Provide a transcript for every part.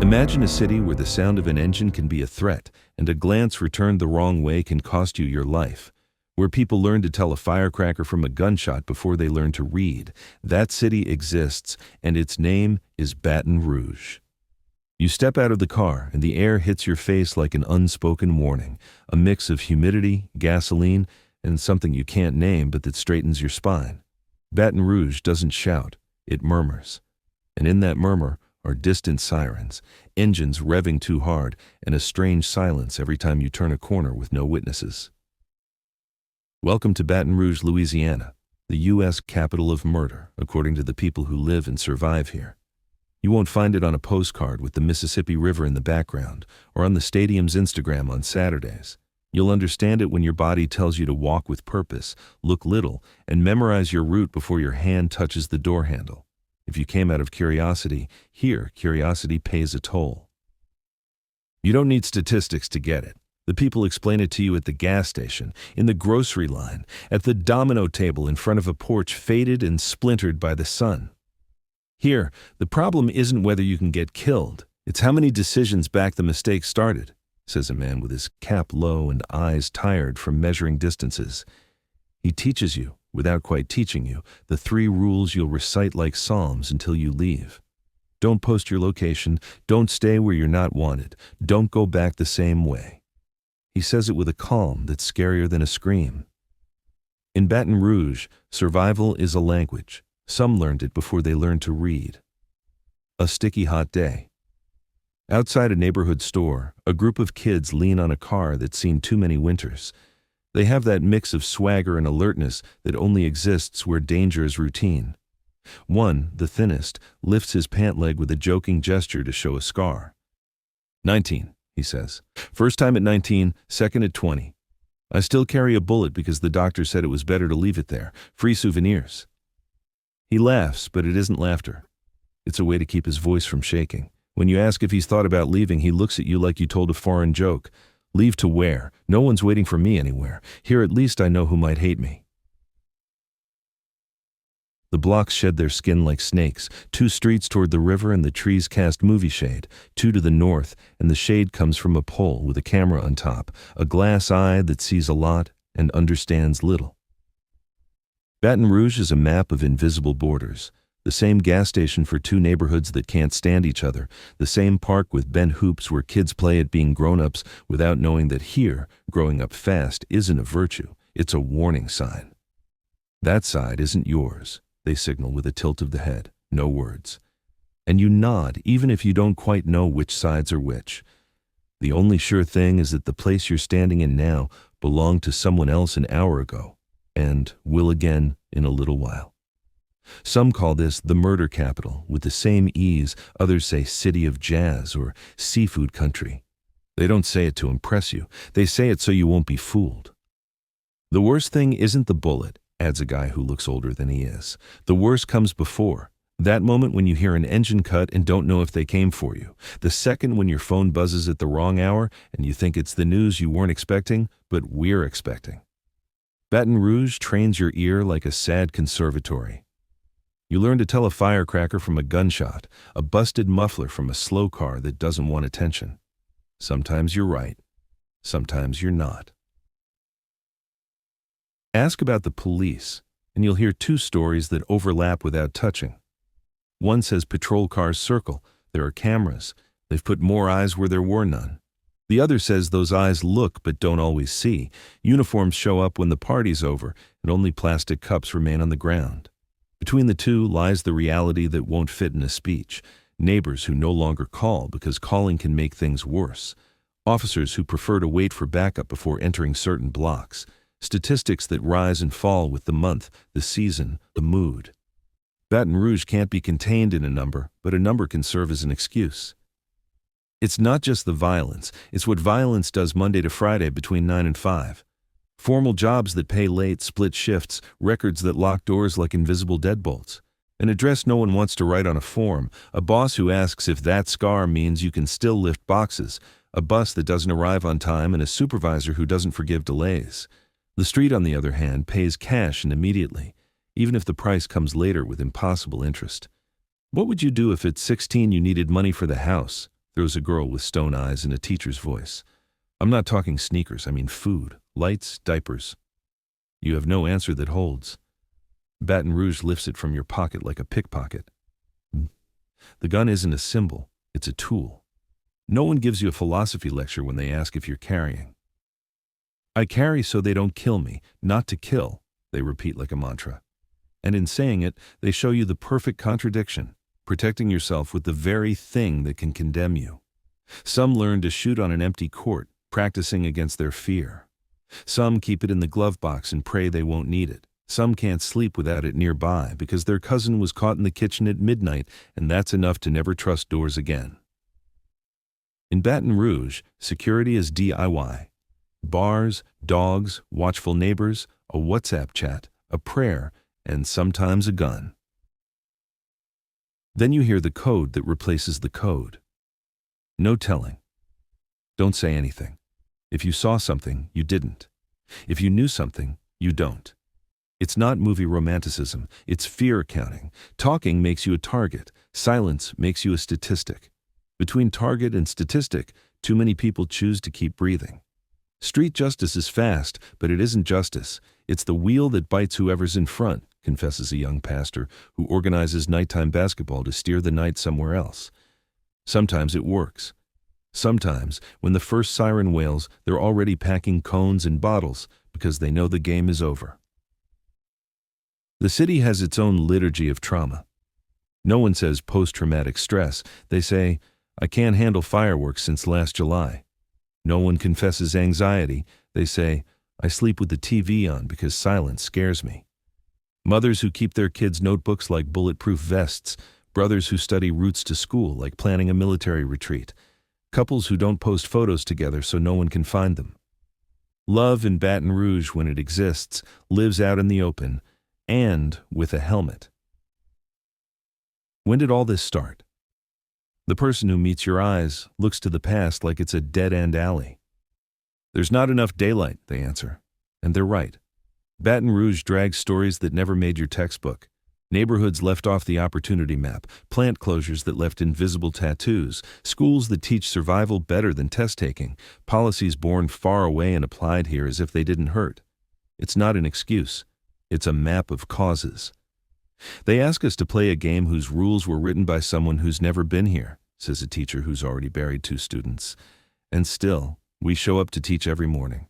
Imagine a city where the sound of an engine can be a threat, and a glance returned the wrong way can cost you your life. Where people learn to tell a firecracker from a gunshot before they learn to read. That city exists, and its name is Baton Rouge. You step out of the car, and the air hits your face like an unspoken warning, a mix of humidity, gasoline, and something you can't name but that straightens your spine. Baton Rouge doesn't shout, it murmurs. And in that murmur are distant sirens, engines revving too hard, and a strange silence every time you turn a corner with no witnesses. Welcome to Baton Rouge, Louisiana, the U.S. capital of murder, according to the people who live and survive here. You won't find it on a postcard with the Mississippi River in the background, or on the stadium's Instagram on Saturdays. You'll understand it when your body tells you to walk with purpose, look little, and memorize your route before your hand touches the door handle. If you came out of curiosity, here, curiosity pays a toll. You don't need statistics to get it. The people explain it to you at the gas station, in the grocery line, at the domino table in front of a porch faded and splintered by the sun. Here, the problem isn't whether you can get killed, it's how many decisions back the mistake started, says a man with his cap low and eyes tired from measuring distances. He teaches you, without quite teaching you, the 3 rules you'll recite like psalms until you leave. Don't post your location, don't stay where you're not wanted, don't go back the same way. He says it with a calm that's scarier than a scream. In Baton Rouge, survival is a language. Some learned it before they learned to read. A sticky hot day. Outside a neighborhood store, a group of kids lean on a car that's seen too many winters. They have that mix of swagger and alertness that only exists where danger is routine. One, the thinnest, lifts his pant leg with a joking gesture to show a scar. 19. He says. First time at 19, second at 20. I still carry a bullet because the doctor said it was better to leave it there. Free souvenirs. He laughs, but it isn't laughter. It's a way to keep his voice from shaking. When you ask if he's thought about leaving, he looks at you like you told a foreign joke. Leave to where? No one's waiting for me anywhere. Here at least I know who might hate me. The blocks shed their skin like snakes, 2 streets toward the river and the trees cast movie shade, 2 to the north, and the shade comes from a pole with a camera on top, a glass eye that sees a lot and understands little. Baton Rouge is a map of invisible borders, the same gas station for 2 neighborhoods that can't stand each other, the same park with bent hoops where kids play at being grown-ups without knowing that here, growing up fast isn't a virtue, it's a warning sign. That side isn't yours. They signal with a tilt of the head, no words. And you nod even if you don't quite know which sides are which. The only sure thing is that the place you're standing in now belonged to someone else an hour ago, and will again in a little while. Some call this the murder capital, with the same ease others say city of jazz or seafood country. They don't say it to impress you, they say it so you won't be fooled. The worst thing isn't the bullet, adds a guy who looks older than he is. The worst comes before. That moment when you hear an engine cut and don't know if they came for you. The second when your phone buzzes at the wrong hour and you think it's the news you weren't expecting, but we're expecting. Baton Rouge trains your ear like a sad conservatory. You learn to tell a firecracker from a gunshot, a busted muffler from a slow car that doesn't want attention. Sometimes you're right, sometimes you're not. Ask about the police, and you'll hear 2 stories that overlap without touching. One says patrol cars circle, there are cameras, they've put more eyes where there were none. The other says those eyes look but don't always see. Uniforms show up when the party's over, and only plastic cups remain on the ground. Between the 2 lies the reality that won't fit in a speech. Neighbors who no longer call because calling can make things worse. Officers who prefer to wait for backup before entering certain blocks. Statistics that rise and fall with the month, the season, the mood. Baton Rouge can't be contained in a number, but a number can serve as an excuse. It's not just the violence, it's what violence does Monday to Friday between 9 and 5. Formal jobs that pay late, split shifts, records that lock doors like invisible deadbolts. An address no one wants to write on a form, a boss who asks if that scar means you can still lift boxes, a bus that doesn't arrive on time, and a supervisor who doesn't forgive delays. The street, on the other hand, pays cash and immediately, even if the price comes later with impossible interest. What would you do if at 16 you needed money for the house, throws a girl with stone eyes in a teacher's voice. I'm not talking sneakers, I mean food, lights, diapers. You have no answer that holds. Baton Rouge lifts it from your pocket like a pickpocket. The gun isn't a symbol, it's a tool. No one gives you a philosophy lecture when they ask if you're carrying. I carry so they don't kill me, not to kill, they repeat like a mantra. And in saying it, they show you the perfect contradiction, protecting yourself with the very thing that can condemn you. Some learn to shoot on an empty court, practicing against their fear. Some keep it in the glove box and pray they won't need it. Some can't sleep without it nearby because their cousin was caught in the kitchen at midnight, and that's enough to never trust doors again. In Baton Rouge, security is DIY. Bars, dogs, watchful neighbors, a WhatsApp chat, a prayer, and sometimes a gun. Then you hear the code that replaces the code. No telling. Don't say anything. If you saw something, you didn't. If you knew something, you don't. It's not movie romanticism, it's fear accounting. Talking makes you a target. Silence makes you a statistic. Between target and statistic, too many people choose to keep breathing. Street justice is fast, but it isn't justice. It's the wheel that bites whoever's in front, confesses a young pastor who organizes nighttime basketball to steer the night somewhere else. Sometimes it works. Sometimes, when the first siren wails, they're already packing cones and bottles because they know the game is over. The city has its own liturgy of trauma. No one says post-traumatic stress. They say, I can't handle fireworks since last July. No one confesses anxiety. They say, I sleep with the TV on because silence scares me. Mothers who keep their kids' notebooks like bulletproof vests. Brothers who study routes to school like planning a military retreat. Couples who don't post photos together so no one can find them. Love in Baton Rouge, when it exists, lives out in the open, and with a helmet. When did all this start? The person who meets your eyes looks to the past like it's a dead-end alley. There's not enough daylight, they answer. And they're right. Baton Rouge drags stories that never made your textbook. Neighborhoods left off the opportunity map, plant closures that left invisible tattoos, schools that teach survival better than test-taking, policies born far away and applied here as if they didn't hurt. It's not an excuse. It's a map of causes. They ask us to play a game whose rules were written by someone who's never been here, says a teacher who's already buried 2 students. And still, we show up to teach every morning.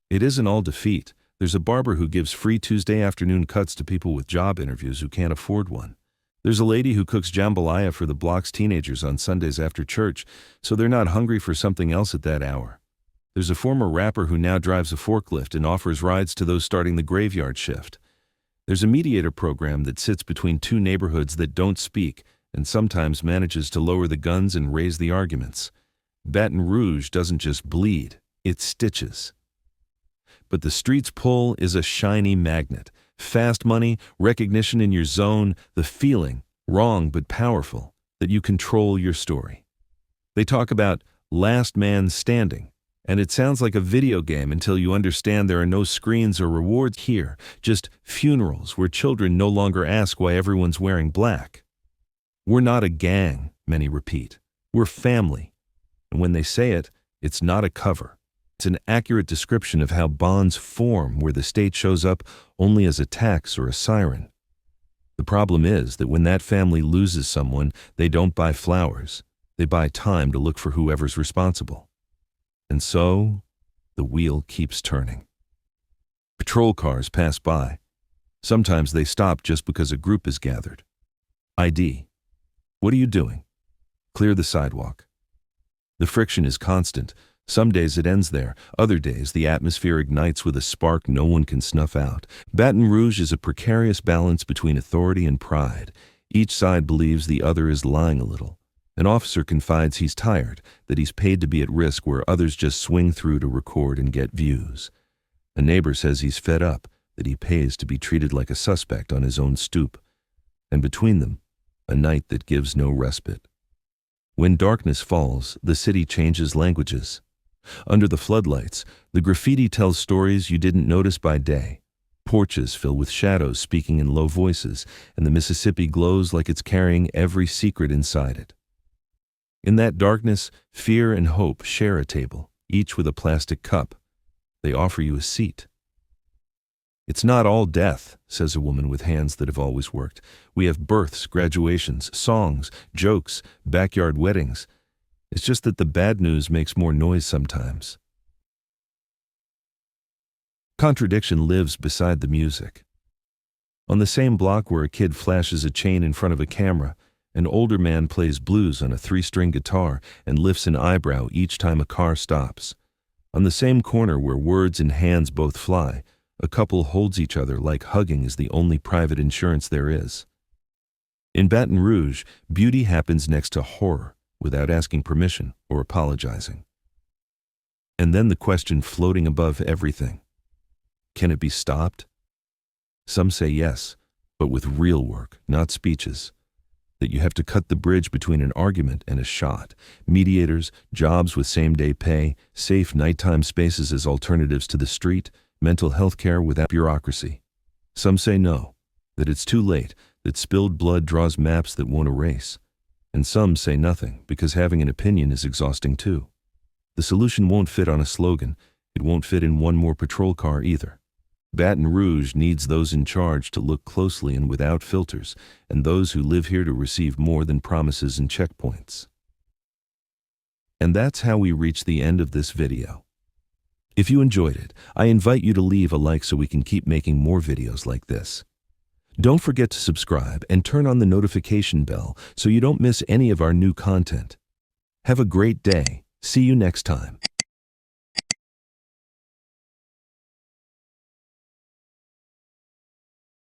It isn't all defeat. There's a barber who gives free Tuesday afternoon cuts to people with job interviews who can't afford one. There's a lady who cooks jambalaya for the block's teenagers on Sundays after church, so they're not hungry for something else at that hour. There's a former rapper who now drives a forklift and offers rides to those starting the graveyard shift. There's a mediator program that sits between 2 neighborhoods that don't speak and sometimes manages to lower the guns and raise the arguments. Baton Rouge doesn't just bleed, it stitches. But the street's pull is a shiny magnet. Fast money, recognition in your zone, the feeling, wrong but powerful, that you control your story. They talk about last man standing. And it sounds like a video game until you understand there are no screens or rewards here, just funerals where children no longer ask why everyone's wearing black. We're not a gang, many repeat. We're family. And when they say it, it's not a cover. It's an accurate description of how bonds form where the state shows up only as a tax or a siren. The problem is that when that family loses someone, they don't buy flowers. They buy time to look for whoever's responsible. And so, the wheel keeps turning. Patrol cars pass by. Sometimes they stop just because a group is gathered. ID. What are you doing? Clear the sidewalk. The friction is constant. Some days it ends there. Other days the atmosphere ignites with a spark no one can snuff out. Baton Rouge is a precarious balance between authority and pride. Each side believes the other is lying a little. An officer confides he's tired, that he's paid to be at risk where others just swing through to record and get views. A neighbor says he's fed up, that he pays to be treated like a suspect on his own stoop. And between them, a night that gives no respite. When darkness falls, the city changes languages. Under the floodlights, the graffiti tells stories you didn't notice by day. Porches fill with shadows speaking in low voices, and the Mississippi glows like it's carrying every secret inside it. In that darkness, fear and hope share a table, each with a plastic cup. They offer you a seat. "It's not all death," says a woman with hands that have always worked. "We have births, graduations, songs, jokes, backyard weddings. It's just that the bad news makes more noise sometimes." Contradiction lives beside the music. On the same block where a kid flashes a chain in front of a camera, an older man plays blues on a 3-string guitar and lifts an eyebrow each time a car stops. On the same corner where words and hands both fly, a couple holds each other like hugging is the only private insurance there is. In Baton Rouge, beauty happens next to horror without asking permission or apologizing. And then the question floating above everything: can it be stopped? Some say yes, but with real work, not speeches. That you have to cut the bridge between an argument and a shot. Mediators, jobs with same-day pay, safe nighttime spaces as alternatives to the street, mental health care without bureaucracy. Some say no, that it's too late, that spilled blood draws maps that won't erase. And some say nothing, because having an opinion is exhausting too. The solution won't fit on a slogan. It won't fit in one more patrol car either. Baton Rouge needs those in charge to look closely and without filters, and those who live here to receive more than promises and checkpoints. And that's how we reach the end of this video. If you enjoyed it, I invite you to leave a like so we can keep making more videos like this. Don't forget to subscribe and turn on the notification bell so you don't miss any of our new content. Have a great day. See you next time.